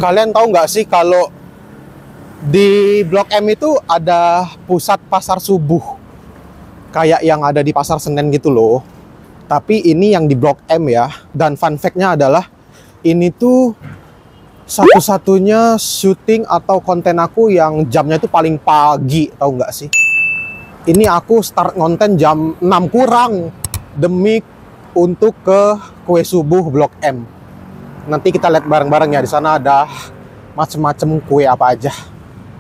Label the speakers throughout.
Speaker 1: Kalian tahu nggak sih kalau di Blok M itu ada pusat pasar subuh, kayak yang ada di Pasar Senen gitu loh. Tapi ini yang di Blok M ya. Dan fun fact-nya adalah ini tuh satu-satunya syuting atau konten aku yang jamnya itu paling pagi, tahu nggak sih? Ini aku start konten jam 6 kurang demi untuk ke kue subuh Blok M. Nanti kita lihat bareng-bareng ya, di sana ada macem-macem kue apa aja.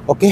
Speaker 1: Oke.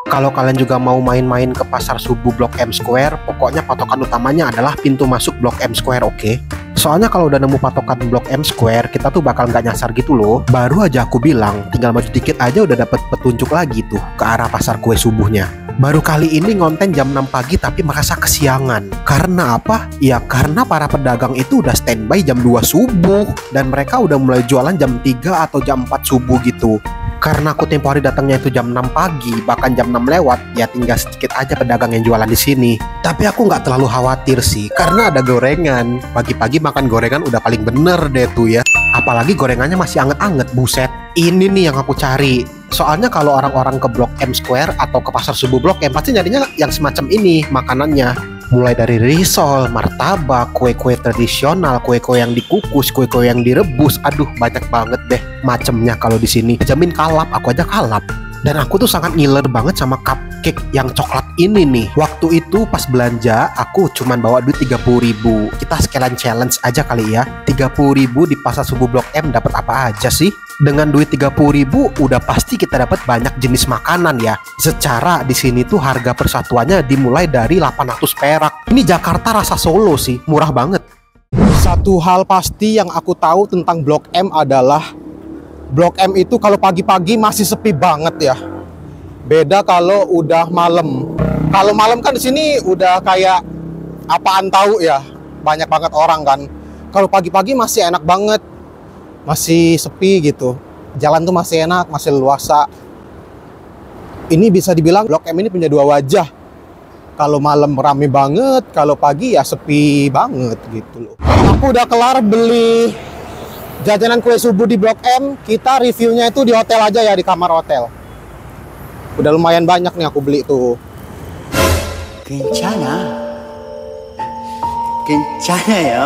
Speaker 1: Kalau kalian juga mau main-main ke pasar subuh Blok M Square, pokoknya patokan utamanya adalah pintu masuk Blok M Square, oke? Soalnya kalau udah nemu patokan Blok M Square, kita tuh bakal nggak nyasar gitu loh. Baru aja aku bilang, tinggal maju dikit aja udah dapet petunjuk lagi tuh ke arah pasar kue subuhnya. Baru kali ini ngonten jam 6 pagi tapi merasa kesiangan. Karena apa? Ya karena para pedagang itu udah standby jam 2 subuh. Dan mereka udah mulai jualan jam 3 atau jam 4 subuh gitu. Karena aku tempo hari datangnya itu jam 6 pagi, bahkan jam 6 lewat, ya tinggal sedikit aja pedagang yang jualan di sini. Tapi aku nggak terlalu khawatir sih, karena ada gorengan. Pagi-pagi makan gorengan udah paling bener deh tuh ya. Apalagi gorengannya masih anget-anget, buset. Ini nih yang aku cari. Soalnya kalau orang-orang ke Blok M Square atau ke pasar subuh Blok M, pasti nyarinya yang semacam ini makanannya. Mulai dari risol, martabak, kue-kue tradisional, kue-kue yang dikukus, kue-kue yang direbus. Aduh, banyak banget deh macemnya kalau di sini. Jamin kalap, aku aja kalap. Dan aku tuh sangat ngiler banget sama cupcake yang coklat ini nih. Waktu itu pas belanja, aku cuman bawa duit 30.000. Kita sekalian challenge aja kali ya. 30.000 di pasar subuh Blok M dapat apa aja sih? Dengan duit 30.000 udah pasti kita dapat banyak jenis makanan ya. Secara di sini tuh harga persatuannya dimulai dari 800 perak. Ini Jakarta rasa Solo sih, murah banget. Satu hal pasti yang aku tahu tentang Blok M adalah Blok M itu kalau pagi-pagi masih sepi banget ya. Beda kalau udah malam. Kalau malam kan di sini udah kayak apaan tahu ya. Banyak banget orang kan. Kalau pagi-pagi masih enak banget. Masih sepi gitu. Jalan tuh masih enak, masih luasa. Ini bisa dibilang Blok M ini punya dua wajah. Kalau malam rame banget, kalau pagi ya sepi banget gitu loh. Aku udah kelar beli jajanan kue subuh di Blok M. Kita reviewnya itu di hotel aja ya, di kamar hotel. Udah lumayan banyak nih aku beli tuh.
Speaker 2: Kencana ya.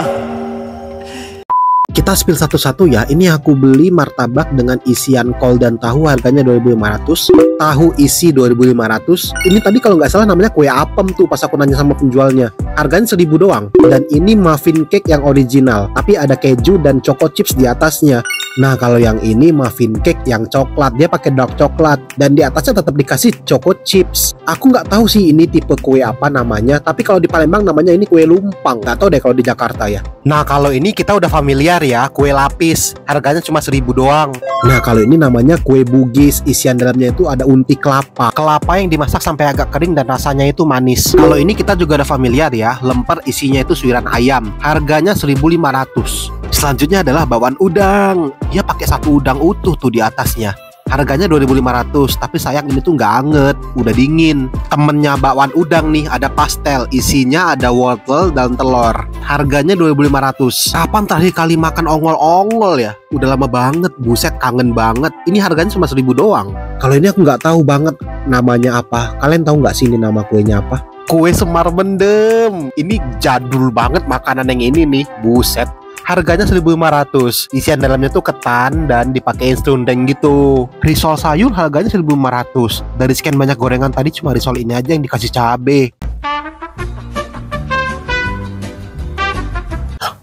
Speaker 1: Kita spill satu-satu ya. Ini aku beli martabak dengan isian kol dan tahu, harganya 2.500. Tahu isi 2.500. Ini tadi kalau nggak salah namanya kue apem tuh pas aku nanya sama penjualnya. Harganya 1.000 doang. Dan ini muffin cake yang original, tapi ada keju dan choco chips di atasnya. Nah kalau yang ini muffin cake yang coklat, dia pakai dark coklat dan di atasnya tetap dikasih choco chips. Aku nggak tahu sih ini tipe kue apa namanya, tapi kalau di Palembang namanya ini kue lumpang. Nggak tahu deh kalau di Jakarta ya. Nah kalau ini kita udah familiar ya, kue lapis. Harganya cuma 1.000 doang. Nah kalau ini namanya kue bugis. Isian dalamnya itu ada unti kelapa. Kelapa yang dimasak sampai agak kering dan rasanya itu manis. Kalau ini kita juga udah familiar ya, lemper isinya itu suiran ayam. Harganya 1.500. Selanjutnya adalah bakwan udang. Dia pakai satu udang utuh tuh di atasnya. Harganya 2.500, tapi sayang ini tuh nggak anget, udah dingin. Temennya bakwan udang nih ada pastel, isinya ada wortel dan telur. Harganya 2.500. Kapan terakhir kali makan ongol-ongol ya? Udah lama banget, buset kangen banget. Ini harganya cuma 1.000 doang. Kalau ini aku nggak tahu banget namanya apa. Kalian tahu nggak sih ini nama kuenya apa? Kue Semar Mendem. Ini jadul banget makanan yang ini nih, buset. Harganya 1.500. Isian dalamnya tuh ketan dan dipakein serundeng gitu. Risol sayur harganya 1.500. Dari sekian banyak gorengan tadi cuma risol ini aja yang dikasih cabe.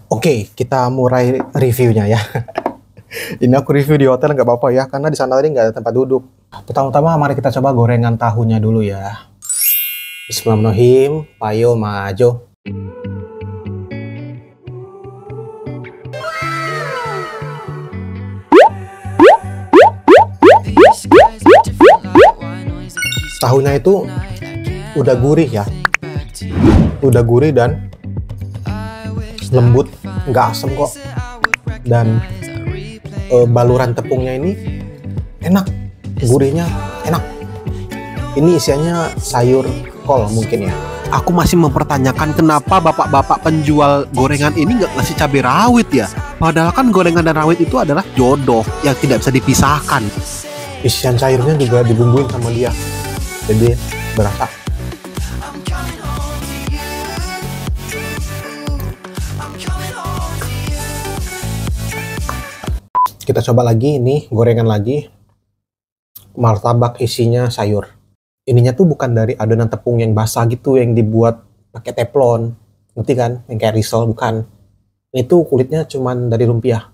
Speaker 1: Oke, kita mulai reviewnya ya. Ini aku review di hotel nggak apa-apa ya, karena di sana tadi nggak ada tempat duduk. Pertama-tama mari kita coba gorengan tahunya dulu ya. Bismillahirrahmanirrahim. Payo majo. Tahunya itu udah gurih ya, udah gurih dan lembut, nggak asem kok. Dan baluran tepungnya ini enak, gurihnya enak. Ini isiannya sayur kol mungkin ya. Aku masih mempertanyakan kenapa bapak-bapak penjual gorengan ini nggak ngasih cabai rawit ya. Padahal kan gorengan dan rawit itu adalah jodoh yang tidak bisa dipisahkan. Isian sayurnya juga dibumbuin sama dia, jadi berasa. Kita coba lagi, ini gorengan lagi. Martabak isinya sayur. Ininya tuh bukan dari adonan tepung yang basah gitu yang dibuat pakai teflon, ngerti kan? Yang kayak risol, bukan. Itu kulitnya cuman dari lumpia.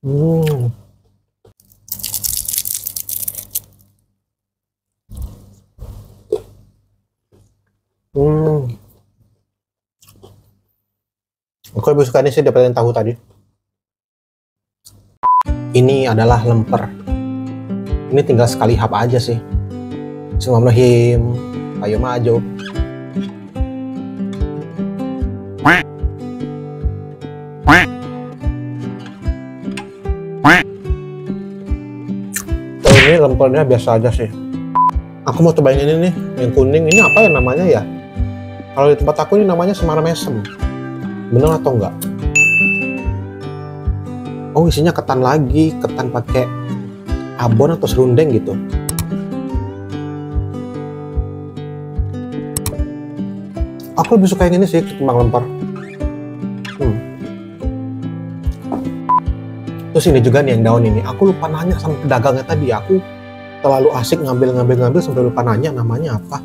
Speaker 1: Hmm. Aku lebih suka ini sih daripada yang tahu tadi. Ini adalah lemper. Ini tinggal sekali hap aja sih. Bismillahirrahmanirrahim. Ayo maju. Oh, ini lempernya biasa aja sih. Aku mau cobain ini nih, yang kuning. Ini apa ya namanya ya? Kalau di tempat aku ini namanya semar mesem. Bener atau enggak? Oh, isinya ketan lagi, ketan pakai abon atau serundeng gitu. Aku lebih suka yang ini sih, ketimbang lemper. Terus ini juga nih yang daun ini. Aku lupa nanya sama pedagangnya tadi. Aku terlalu asik ngambil sampai lupa nanya namanya apa.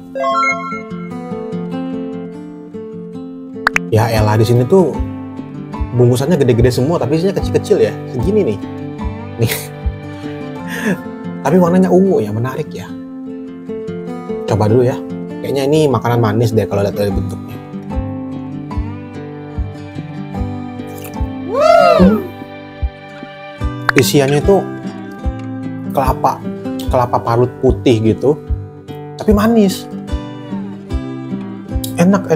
Speaker 1: Ya elah, di sini tuh bungkusannya gede-gede semua, tapi isinya kecil-kecil ya, segini nih. Nih. Tapi warnanya ungu ya, menarik ya. Coba dulu ya. Kayaknya ini makanan manis deh kalau lihat dari bentuknya. Isiannya itu kelapa parut putih gitu, tapi manis. Enak.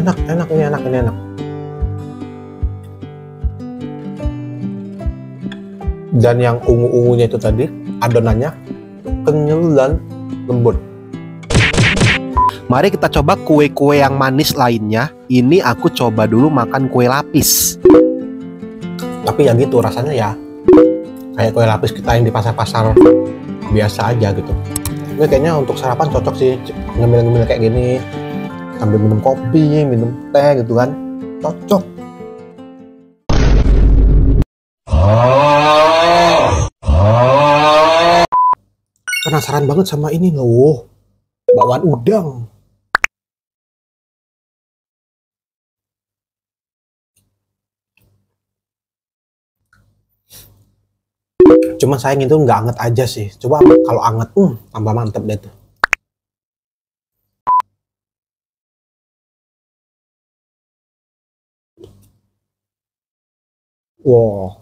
Speaker 1: Dan yang ungu-ungunya itu tadi, adonannya kenyal dan lembut. Mari kita coba kue-kue yang manis lainnya. Ini aku coba dulu makan kue lapis. Tapi ya gitu rasanya ya, kayak kue lapis kita yang di pasar-pasar biasa aja gitu. Ini kayaknya untuk sarapan cocok sih, ngemil-ngemil kayak gini, sambil minum kopi, minum teh gitu kan, cocok. Penasaran banget sama ini loh, bakwan udang. Cuma sayang itu nggak anget aja sih. Coba kalau anget, tambah mantep deh tuh. Wow.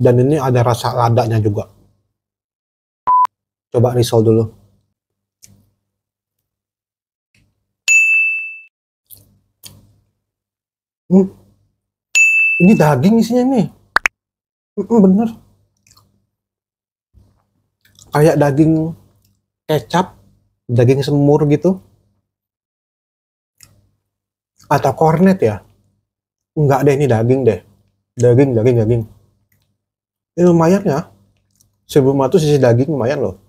Speaker 1: Dan ini ada rasa ladanya juga. Coba risol dulu. Ini daging isinya nih. Bener. Kayak daging kecap, daging semur gitu. Atau kornet ya. Enggak deh, ini daging deh. Daging. Ini lumayan ya. Sebelum itu sisi daging lumayan loh.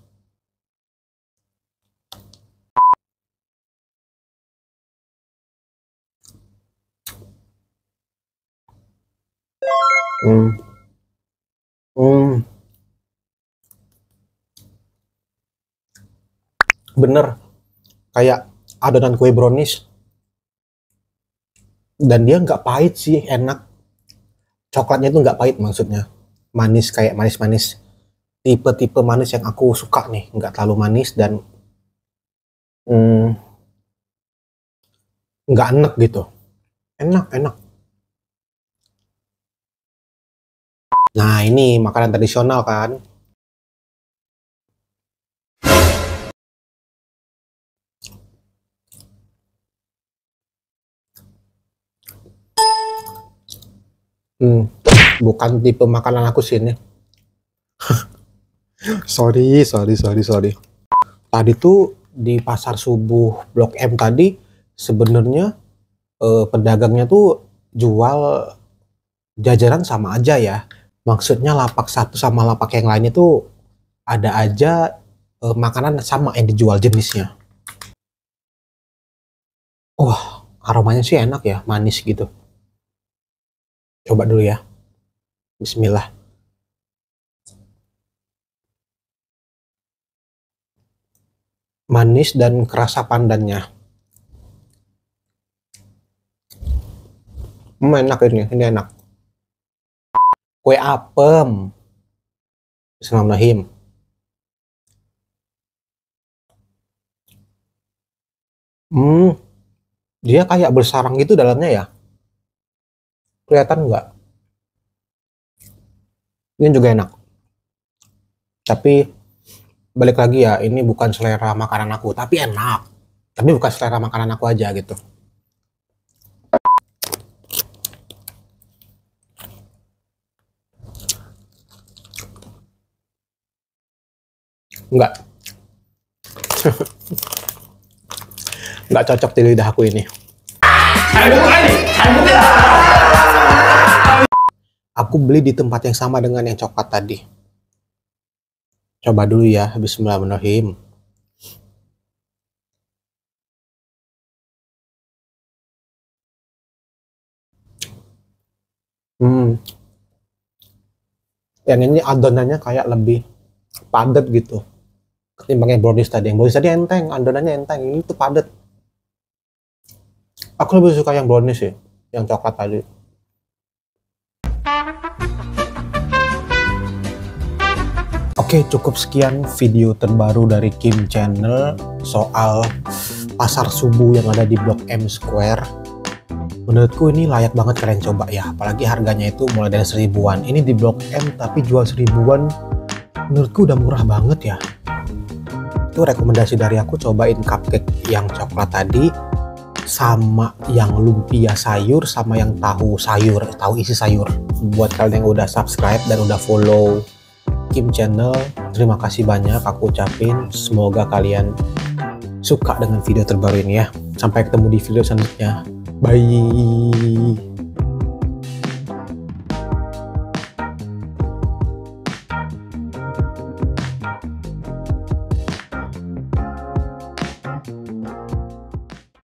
Speaker 1: Bener, kayak adonan kue brownies. Dan dia nggak pahit sih, enak. Coklatnya itu nggak pahit maksudnya. Manis, kayak manis-manis. Tipe-tipe manis yang aku suka nih. Nggak terlalu manis dan nggak enak gitu. Enak, enak. Nah, ini makanan tradisional kan. Hmm, bukan tipe makanan aku sih ini. Sorry. Tadi tuh di pasar subuh Blok M tadi sebenarnya pedagangnya tuh jual jajaran sama aja ya. Maksudnya lapak satu sama lapak yang lain itu ada aja makanan sama yang dijual jenisnya. Wah, aromanya sih enak ya, manis gitu. Coba dulu ya. Bismillah. Manis dan kerasa pandannya. Enak ini enak. Kue apem. Bismillahirrahmanirrahim. Dia kayak bersarang gitu dalamnya ya. Kelihatan nggak? Ini juga enak. Tapi balik lagi ya, ini bukan selera makanan aku, tapi enak. Tapi bukan selera makanan aku aja gitu. Enggak. Nggak cocok di lidah aku ini. Aku beli di tempat yang sama dengan yang coklat tadi. Coba dulu ya, bismillahirrahmanirrahim. Yang ini adonannya kayak lebih padat gitu ketimbang yang brownies tadi. Yang brownies tadi enteng, adonannya enteng. Ini tuh padat. Aku lebih suka yang brownies sih, yang coklat tadi. Oke, cukup sekian video terbaru dari Kim Channel soal pasar subuh yang ada di Blok M Square. Menurutku ini layak banget kalian coba ya, apalagi harganya itu mulai dari 1000-an. Ini di Blok M tapi jual 1000-an, menurutku udah murah banget ya. Itu rekomendasi dari aku, cobain cupcake yang coklat tadi, sama yang lumpia sayur, sama yang tahu sayur, tahu isi sayur. Buat kalian yang udah subscribe dan udah follow Kim Channel, terima kasih banyak aku ucapin. Semoga kalian suka dengan video terbaru ini ya. Sampai ketemu di video selanjutnya. Bye.